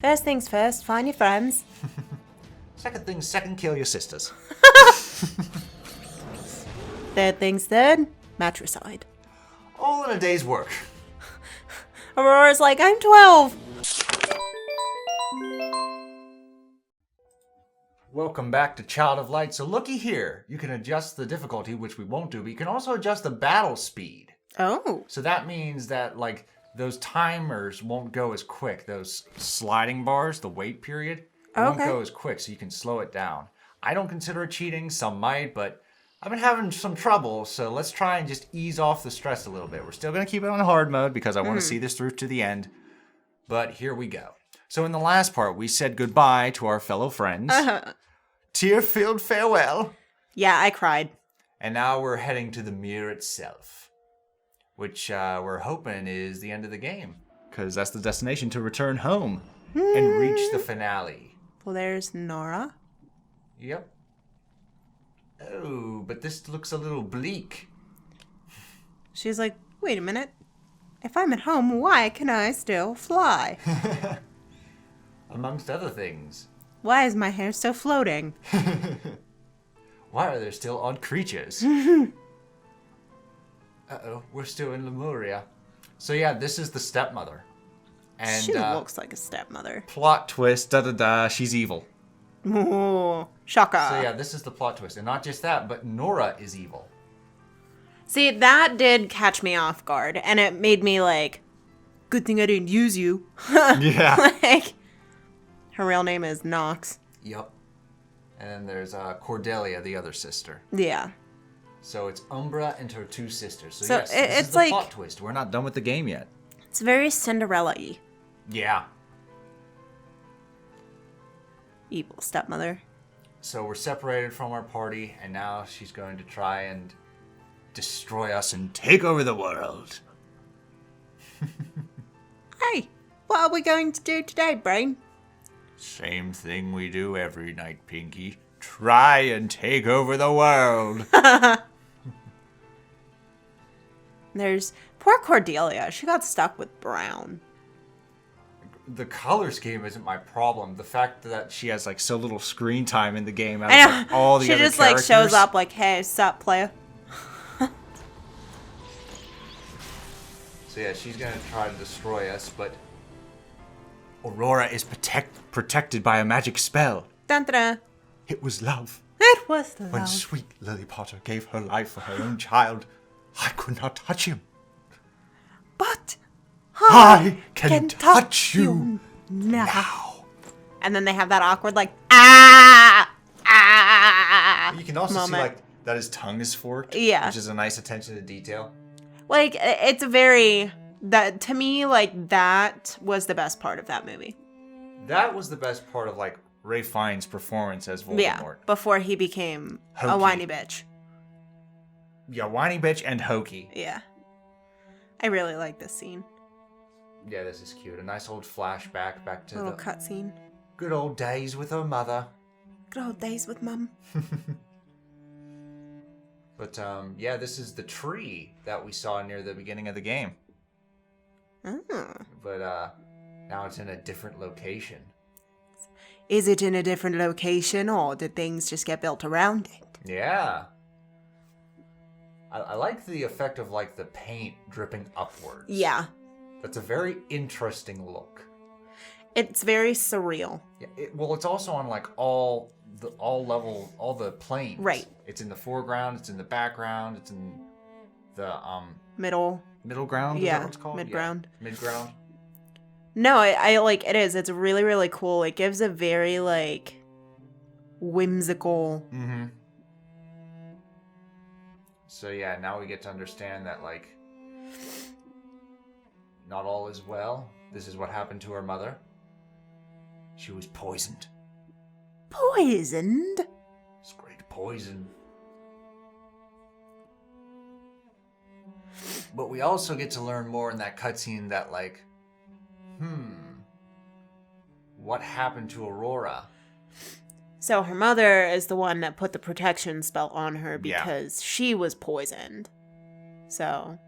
First things first, find your friends. Second things second, kill your sisters. Third things third, matricide. All in a day's work. Aurora's like, I'm 12. Welcome back to Child of Light. So looky here. You can adjust the difficulty, which we won't do, but you can also adjust the battle speed. Oh. So that means that, those timers won't go as quick. Those sliding bars, the wait period, won't go as quick, so you can slow it down. I don't consider it cheating. Some might, but I've been having some trouble, so let's try and just ease off the stress a little bit. We're still going to keep it on hard mode because I want to see this through to the end. But here we go. So in the last part, we said goodbye to our fellow friends. Tear-filled farewell. Yeah, I cried. And now we're heading to the mirror itself, which we're hoping is the end of the game, because that's the destination to return home and reach the finale. Well, there's Nora. Yep. Oh, but this looks a little bleak. She's like, wait a minute. If I'm at home, why can I still fly? Amongst other things. Why is my hair still floating? Why are there still odd creatures? Uh-oh, we're still in Lemuria. So yeah, this is the stepmother. And She looks like a stepmother. plot twist, she's evil. Ooh, shocker. So yeah, this is the plot twist. And not just that, but Nora is evil. See, that did catch me off guard. And it made me like, good thing I didn't use you. Yeah. Like, her real name is Nox. Yep. And then there's Cordelia, the other sister. Yeah. So it's Umbra and her two sisters. So So yes, this it's is the like- plot twist. We're not done with the game yet. It's very Cinderella-y. Yeah. Evil stepmother. So we're separated from our party, and now she's going to try and destroy us and take over the world. Hey, what are we going to do today, Brain? Same thing we do every night, Pinky. Try and take over the world. There's poor Cordelia. She got stuck with Brown. The color scheme isn't my problem. The fact that she has so little screen time in the game out I of know. all the She other just characters. shows up like, hey, sup, player? So yeah, she's gonna try to destroy us, but Aurora is protected by a magic spell. Dun, dun, dun. It was love. It was the When love. sweet Lily Potter gave her life for her own child, I could not touch him. But I can touch you now. And then they have that awkward ah. You can also moment. see that his tongue is forked. Yeah. Which is a nice attention to detail. Like, it's very, that to me, that was the best part of that movie. That was the best part of Ray Fiennes' performance as Voldemort. Yeah, before he became a Hokey. whiny bitch. Yeah, whiny bitch and hokey. Yeah. I really like this scene. Yeah, this is cute. A nice old flashback back to Little the cutscene. good old days with her mother. Good old days with Mum. But, yeah, this is the tree that we saw near the beginning of the game. Oh. But, now it's in a different location. Is it in a different location, or did things just get built around it? Yeah. I like the effect of, the paint dripping upwards. Yeah. That's a very interesting look. It's very surreal. Yeah, it's also on, all the planes. Right. It's in the foreground, it's in the background, it's in the, Middle ground? Yeah, Is that what it's called? mid-ground. Yeah, mid-ground. No, I it is. It's really, really cool. It gives a very, whimsical... Mm-hmm. So yeah, now we get to understand that, not all is well. This is what happened to her mother. She was poisoned. Poisoned? It's great poison. But we also get to learn more in that cutscene that, what happened to Aurora? So her mother is the one that put the protection spell on her Yeah. because she was poisoned. So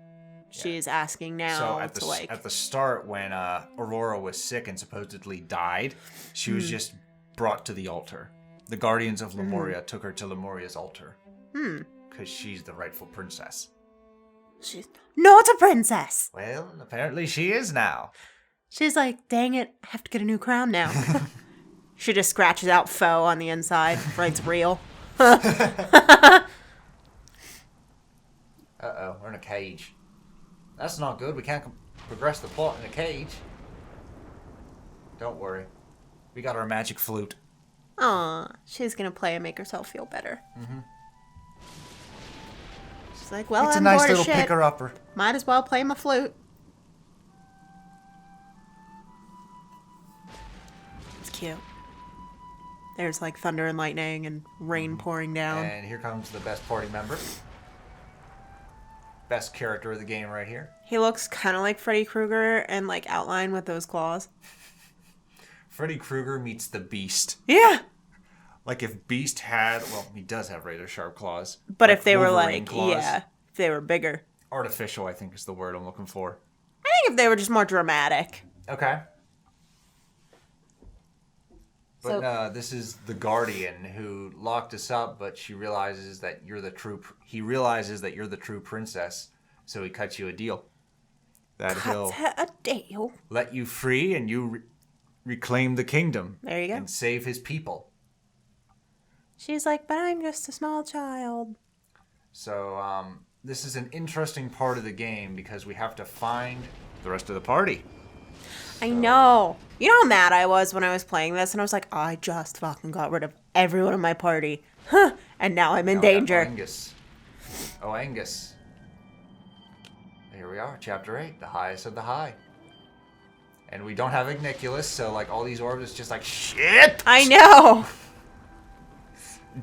she's asking now So at the start, when Aurora was sick and supposedly died, she was just brought to the altar. The Guardians of Lemuria took her to Lemuria's altar. Because she's the rightful princess. She's not a princess. Well, apparently she is now. She's like, dang it, I have to get a new crown now. She just scratches out foe on the inside, writes real. Uh-oh, we're in a cage. That's not good. We can't progress the plot in a cage. Don't worry. We got our magic flute. Aw, she's gonna play and make herself feel better. She's like, well, It's I'm a nice bored little as shit. picker-upper. Might as well play my flute. It's cute. There's like thunder and lightning and rain pouring down. And here comes the best party member. Best character of the game right here. He looks kind of like Freddy Krueger and like outlined with those claws. Freddy Krueger meets the Beast. Yeah. Like if Beast had, well, he does have razor sharp claws. But like if they were Wolverine like, claws. yeah, if they were bigger. Artificial, I think is the word I'm looking for. I think if they were just more dramatic. Okay. But So- this is the Guardian who locked us up, but he realizes that you're the true princess, so he cuts you a deal. That he'll Cut a deal. let you free and you reclaim the kingdom. There you go. And save his people. She's like, but I'm just a small child. So this is an interesting part of the game because we have to find the rest of the party. I know. You know how mad I was when I was playing this, and I was like, I just fucking got rid of everyone in my party. Huh. And now I'm in Now we got danger. Angus. Oh, Angus. Here we are, Chapter 8, the highest of the high. And we don't have Igniculus, so like all these orbs is just like, shit! I know.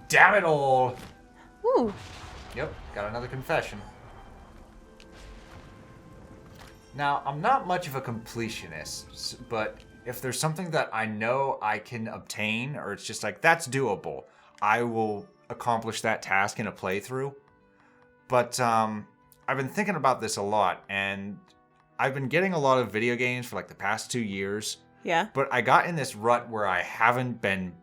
Damn it all! Ooh. Yep, got another confession. Now, I'm not much of a completionist, but if there's something that I know I can obtain, or it's just like, that's doable, I will accomplish that task in a playthrough. But I've been thinking about this a lot, and I've been getting a lot of video games for like the past 2 years. Yeah. But I got in this rut where I haven't been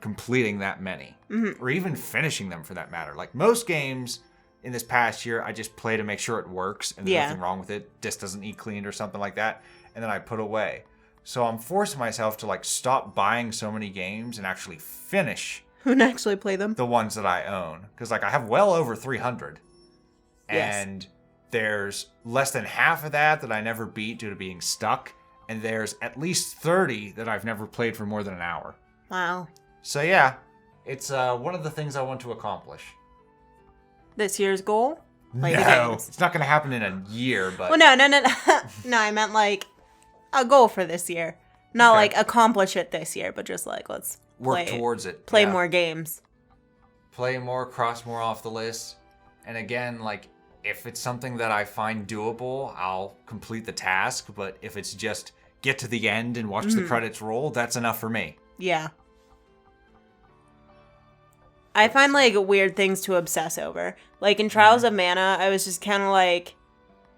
completing that many. Or even finishing them for that matter. Like most games in this past year, I just play to make sure it works and there's nothing wrong with it. Disk doesn't need cleaned or something like that. And then I put away. So I'm forcing myself to like stop buying so many games and actually finish Who can actually play them? the ones that I own. Because like I have well over 300. Yes. And there's less than half of that I never beat due to being stuck. And there's at least 30 that I've never played for more than an hour. Wow. So yeah, it's one of the things I want to accomplish. This year's goal? Play the No, games. it's not going to happen in a year, but... Well, no. No, I meant like a goal for this year. Not Okay. like accomplish it this year, but just like let's Work towards it. Play yeah. more games. Play more, cross more off the list. And again, like, if it's something that I find doable, I'll complete the task. But if it's just get to the end and watch the credits roll, that's enough for me. Yeah. I find like weird things to obsess over. Like in Trials of Mana, I was just kind of like,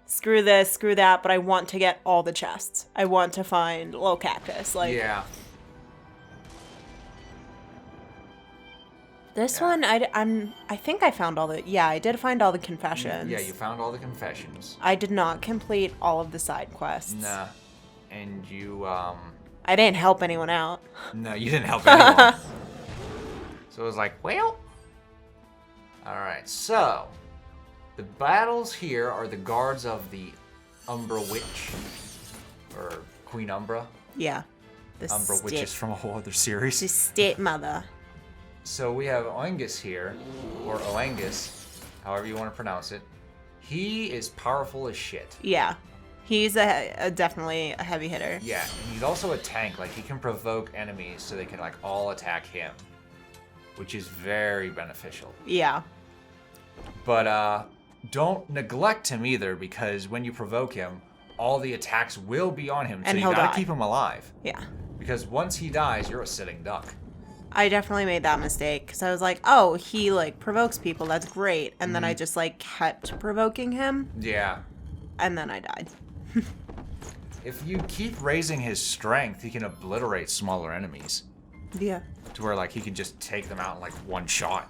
screw this, screw that, but I want to get all the chests. I want to find Low Cactus. Like Yeah. this Yeah. one, I think I found all the. Yeah, I did find all the confessions. Yeah, you found all the confessions. I did not complete all of the side quests. Nah. And you, I didn't help anyone out. No, you didn't help anyone. So it was like, well. Alright, so. The battles here are the guards of the Umbra Witch. Or Queen Umbra. Yeah. The Umbra Witches from a whole other series. The stepmother. So we have Oangus here, or Oangus, however you want to pronounce it. He is powerful as shit. Yeah. He's a definitely a heavy hitter. Yeah, and he's also a tank. Like, he can provoke enemies so they can, like, all attack him. Which is very beneficial. Yeah. But, don't neglect him either, because when you provoke him, all the attacks will be on him. So And you he'll gotta die. keep him alive. Yeah. Because once he dies, you're a sitting duck. I definitely made that mistake because I was like, oh, he like provokes people. That's great. And then I just like kept provoking him. Yeah. And then I died. If you keep raising his strength, he can obliterate smaller enemies. Yeah. To where like he can just take them out in like one shot.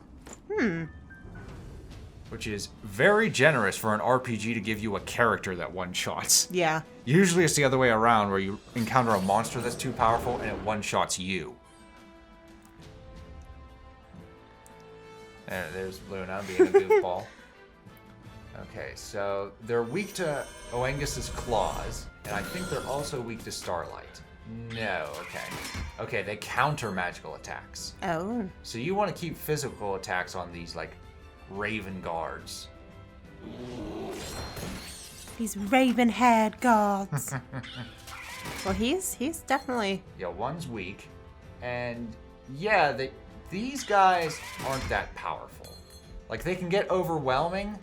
Which is very generous for an RPG to give you a character that one-shots. Yeah. Usually it's the other way around where you encounter a monster that's too powerful and it one-shots you. There's Luna being a goofball. Okay, so they're weak to Oengus's claws, and I think they're also weak to Starlight. No, okay. Okay, they counter magical attacks. Oh. So you want to keep physical attacks on these, like, Raven guards. These raven-haired guards. Well, he's definitely... Yeah, one's weak. And, yeah, these guys aren't that powerful. Like, they can get overwhelming,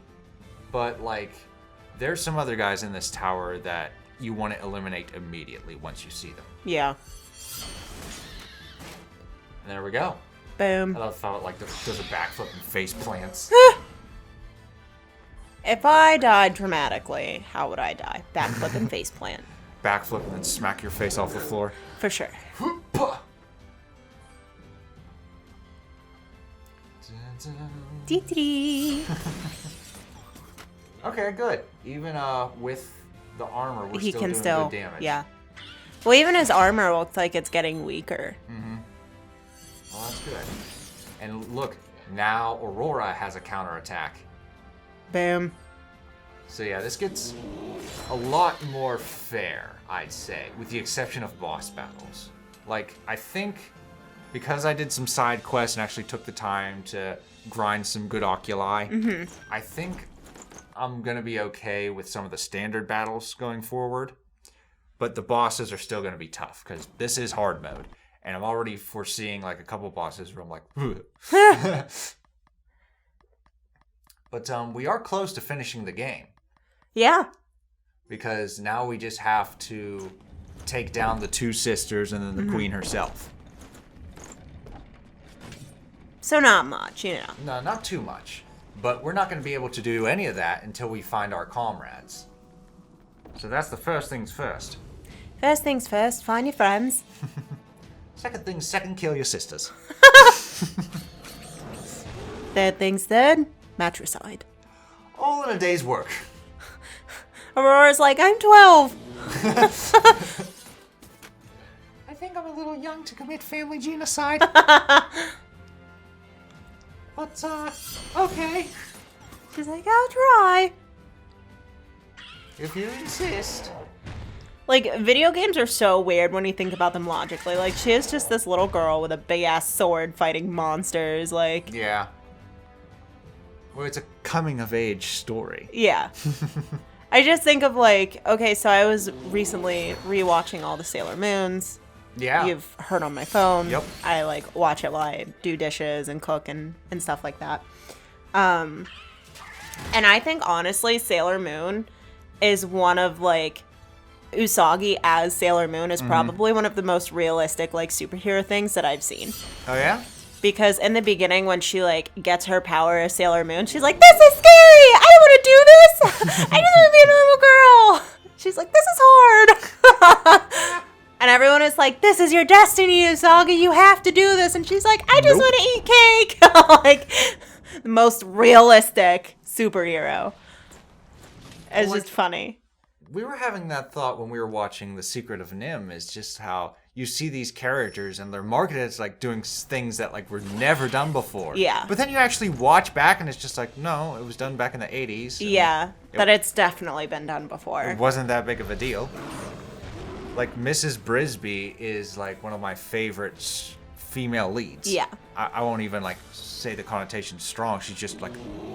but, like, there's some other guys in this tower that you want to eliminate immediately once you see them. Yeah. And there we go. Boom. I love how it, like, does a backflip and face plants. If I died dramatically, how would I die? Backflip and faceplant. Backflip and then smack your face off the floor. For sure. Dee-dee. Okay, good. Even with the armor, we're He still can doing still, good damage. yeah. Well, even his armor looks like it's getting weaker. Mm-hmm. Well, that's good. And look, now Aurora has a counterattack. Boom. So yeah, this gets a lot more fair, I'd say, with the exception of boss battles. Like, I think because I did some side quests and actually took the time to grind some good oculi, I think I'm gonna be okay with some of the standard battles going forward. But the bosses are still gonna be tough, because this is hard mode. And I'm already foreseeing like a couple bosses where I'm like, But we are close to finishing the game. Yeah. Because now we just have to take down the two sisters and then the queen herself. So not much, you know. No, not too much. But we're not going to be able to do any of that until we find our comrades. So that's the first things first. First things first, find your friends. Second things second, kill your sisters. Third things third, matricide. All in a day's work. Aurora's like, I'm 12. I think I'm a little young to commit family genocide. But, okay. She's like, I'll try. If you insist. Like, video games are so weird when you think about them logically. Like, she is just this little girl with a big-ass sword fighting monsters, like... Yeah. Well, it's a coming-of-age story. Yeah. I just think of, like, okay, so I was recently rewatching all the Sailor Moons. Yeah. You've heard on my phone. Yep. I, like, watch it while I do dishes and cook and stuff like that. And I think, honestly, Sailor Moon is one of, like... Usagi as Sailor Moon is probably one of the most realistic, like, superhero things that I've seen. Oh, yeah? Because in the beginning, when she, like, gets her power as Sailor Moon, she's like, this is scary! I don't want to do this! I just want to be a normal girl! She's like, this is hard! And everyone is like, this is your destiny, Usagi! You have to do this! And she's like, I just want to eat cake! Like, the most realistic superhero. It's just funny. We were having that thought when we were watching The Secret of Nim, is just how you see these characters and they're marketed as like doing things that like were never done before. Yeah. But then you actually watch back and it's just like, no, it was done back in the 80s. Yeah, that it's definitely been done before. It wasn't that big of a deal. Like Mrs. Brisby is like one of my favorite female leads. Yeah. I won't even like say the connotation strong. She's just like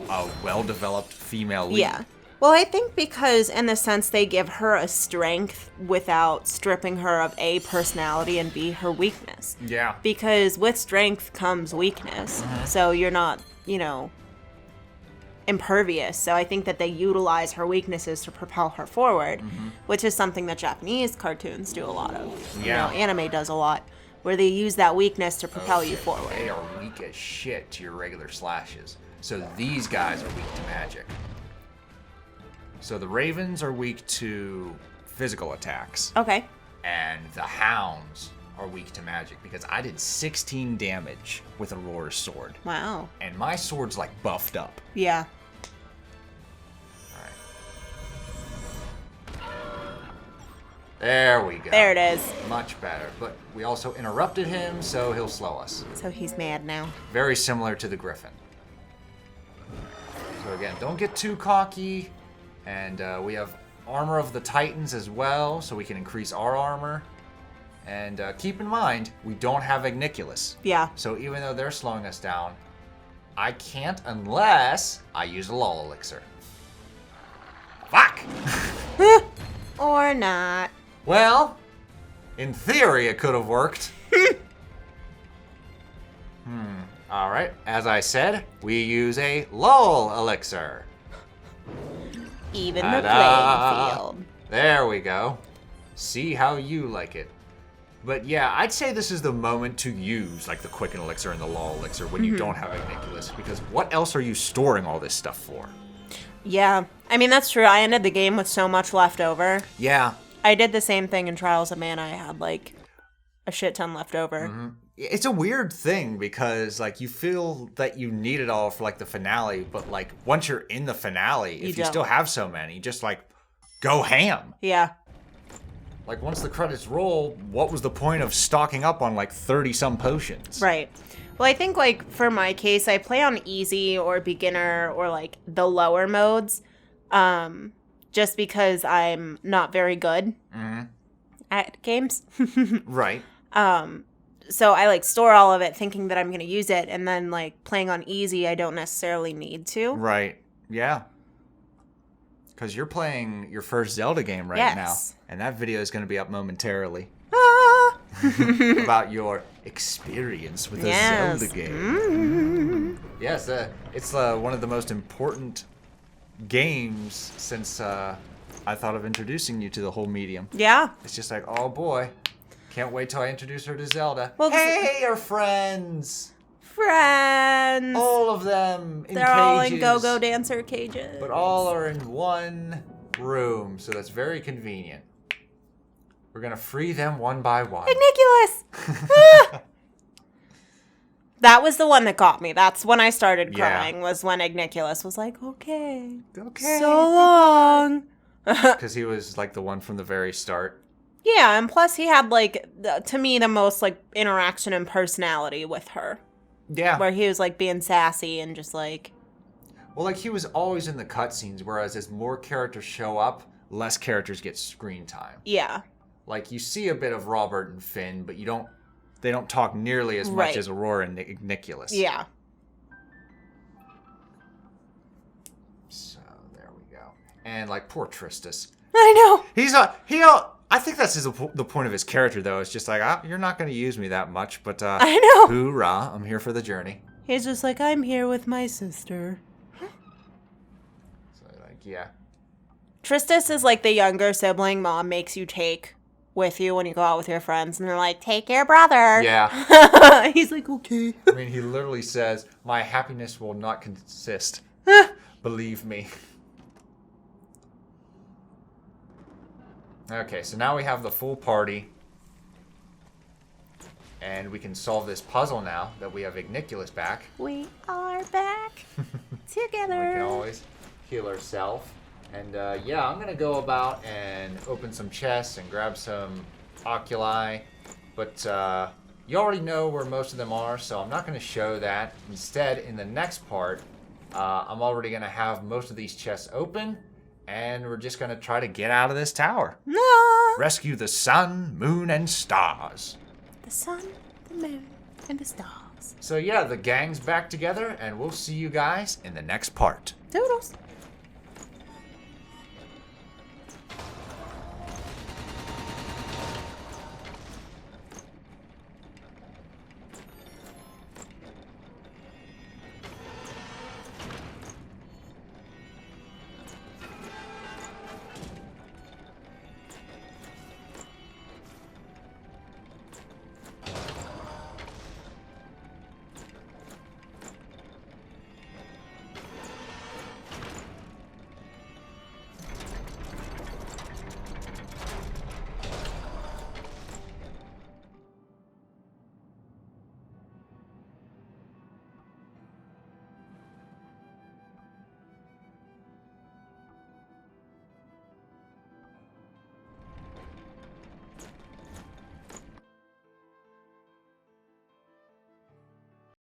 a well-developed female lead. Yeah. Well, I think because, in the sense, they give her a strength without stripping her of A, personality, and B, her weakness. Yeah. Because with strength comes weakness. So you're not, you know, impervious. So I think that they utilize her weaknesses to propel her forward, which is something that Japanese cartoons do a lot of. Yeah. You know, anime does a lot. where they use that weakness to propel you forward. They are weak as shit to your regular slashes. So these guys are weak to magic. So the ravens are weak to physical attacks. Okay. And the hounds are weak to magic because I did 16 damage with Aurora's sword. Wow. And my sword's like buffed up. Yeah. There we go. There it is. Much better. But we also interrupted him, so he'll slow us. So he's mad now. Very similar to the griffin. So again, don't get too cocky. And we have armor of the titans as well, so we can increase our armor. And keep in mind, we don't have Igniculus. Yeah. So even though they're slowing us down, I can't unless I use a lull elixir. Fuck! Or not. Well, in theory, it could have worked. All right. As I said, we use a lull elixir. Even the playing field. There we go. See how you like it. But yeah, I'd say this is the moment to use like the quicken elixir and the lull elixir when you don't have Igniculus, because what else are you storing all this stuff for? Yeah. I mean, that's true. I ended the game with so much left over. Yeah. I did the same thing in Trials of Mana. I had like a shit ton left over. It's a weird thing because like you feel that you need it all for like the finale, but like once you're in the finale, if you still have so many, just like go ham. Yeah. Like once the credits roll, what was the point of stocking up on like 30 some potions? Right. Well, I think like for my case, I play on easy or beginner or like the lower modes. Just because I'm not very good at games. Right. So I like store all of it thinking that I'm going to use it. And then like playing on easy, I don't necessarily need to. Right. Yeah. Because you're playing your first Zelda game right now. And that video is going to be up momentarily. About your experience with a Zelda game. Yes, it's one of the most important games since I thought of introducing you to the whole medium. Yeah. It's just like, oh boy, can't wait till I introduce her to Zelda. Well, hey, our friends. Friends. All of them in They're cages. all in go-go dancer cages. But all are in one room, so that's very convenient. We're going to free them one by one. Igniculus! That was the one that got me. That's when I started crying, was when Igniculus was like, okay. So long. Because he was like the one from the very start. Yeah, and plus he had like, to me, the most like interaction and personality with her. Yeah. Where he was like being sassy and just like... Well, like he was always in the cutscenes, whereas as more characters show up, less characters get screen time. Yeah. Like you see a bit of Robert and Finn, but they don't talk nearly as much as Aurora and Igniculus. Yeah. So there we go. And like poor Tristus. I know. I think that's the point of his character though. It's just like, you're not going to use me that much, but I know. Hoorah, I'm here for the journey. He's just like, I'm here with my sister. So like, yeah. Tristus is like the younger sibling mom makes you take with you when you go out with your friends, and they're like, take your brother. Yeah. He's like, okay. I mean, he literally says, my happiness will not consist. Believe me. Okay, so now we have the full party. And we can solve this puzzle now that we have Igniculus back. We are back together. We can always heal ourselves. And yeah, I'm going to go about and open some chests and grab some oculi. But you already know where most of them are, so I'm not going to show that. Instead, in the next part, I'm already going to have most of these chests open. And we're just going to try to get out of this tower. No. Rescue the sun, moon, and stars. The sun, the moon, and the stars. So yeah, the gang's back together, and we'll see you guys in the next part. Toodles.